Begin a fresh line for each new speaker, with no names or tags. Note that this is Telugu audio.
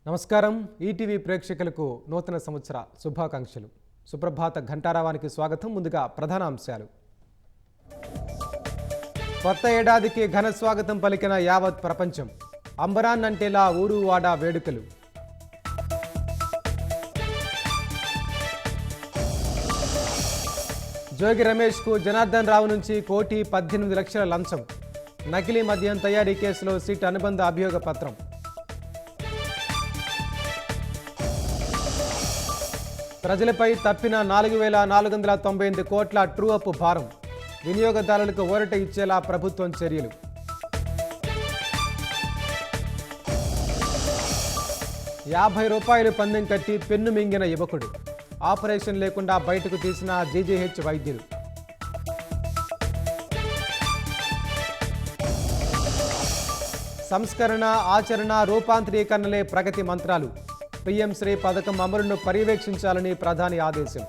నమస్కారం ఈటీవీ ప్రేక్షకులకు నూతన సంవత్సర శుభాకాంక్షలు. సుప్రభాత ఘంటారావానికి స్వాగతం. ముందుగా ప్రధాన అంశాలు. కొత్త ఏడాదికి ఘన స్వాగతం పలికిన యావత్ ప్రపంచం. అంబరాన్నంటేలా ఊరు వాడ వేడుకలు. జోగి రమేష్కు జనార్దన్ రావు నుంచి 1,18,00,000 లంచం. నకిలీ మద్యం తయారీ కేసులో సిట్ అనుబంధ అభియోగ పత్రం. ప్రజలపై తప్పిన 4,498 కోట్ల ట్రూ అప్ భారం. వినియోగదారులకు ఊరట ఇచ్చేలా ప్రభుత్వం చర్యలు. ₹50 పందెం కట్టి పెన్ను మింగిన యువకుడు. ఆపరేషన్ లేకుండా బయటకు తీసిన జీజీహెచ్ వైద్యులు. సంస్కరణ, ఆచరణ, రూపాంతరీకరణలే ప్రగతి మంత్రాలు. పీఎం శ్రీ పథకం అమలును పర్యవేక్షించాలని ప్రధాని ఆదేశం.